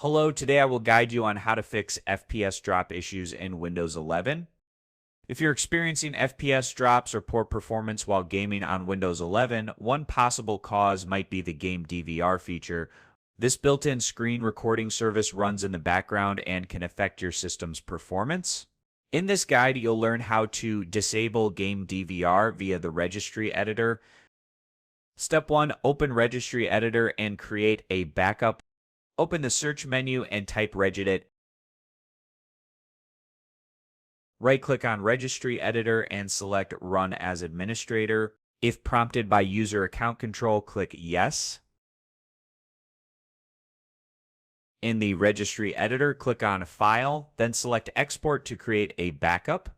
Hello, today I will guide you on how to fix FPS drop issues in Windows 11. If you're experiencing FPS drops or poor performance while gaming on Windows 11, one possible cause might be the Game DVR feature. This built-in screen recording service runs in the background and can affect your system's performance. In this guide, you'll learn how to disable Game DVR via the Registry Editor. Step 1, open Registry Editor and create a backup. Open the search menu and type Regedit. Right-click on Registry Editor and select Run as Administrator. If prompted by User Account Control, click Yes. In the Registry Editor, click on File, then select Export to create a backup.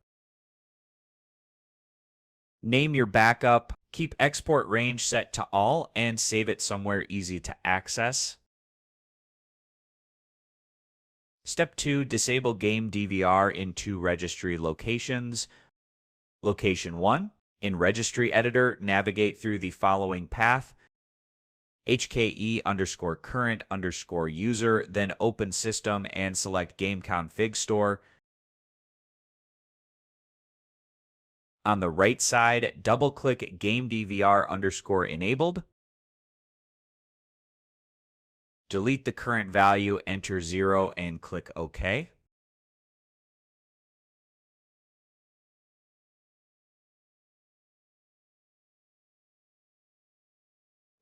Name your backup, keep export range set to all, and save it somewhere easy to access. Step 2, disable Game DVR in 2 registry locations. Location 1, in Registry Editor, navigate through the following path: HKE_current_user, then open System and select Game Config Store. On the right side, double-click Game DVR_enabled. Delete the current value, enter 0, and click OK.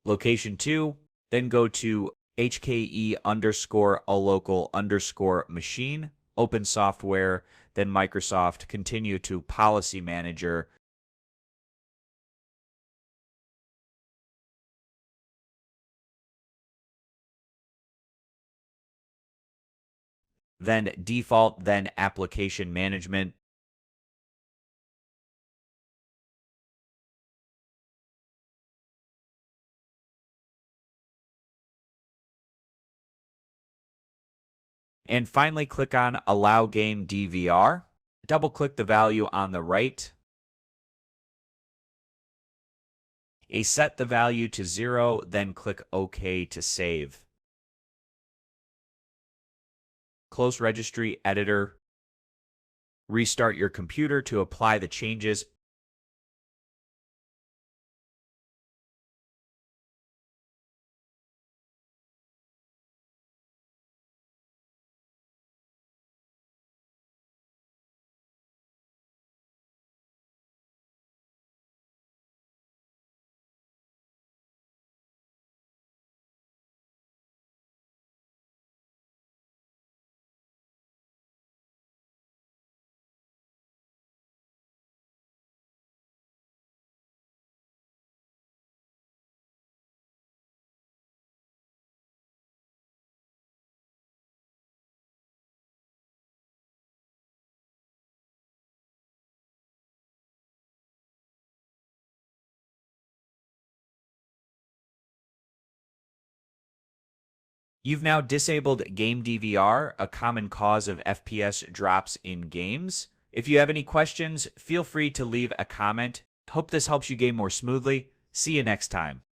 Location 2, then go to HKE_allocal_machine, open software, then Microsoft, continue to Policy Manager. Then Default, then Application Management. And finally, click on Allow Game DVR. Double-click the value on the right. Set the value to 0, then click OK to save. Close Registry Editor. Restart your computer to apply the changes. You've now disabled Game DVR, a common cause of FPS drops in games. If you have any questions, feel free to leave a comment. Hope this helps you game more smoothly. See you next time.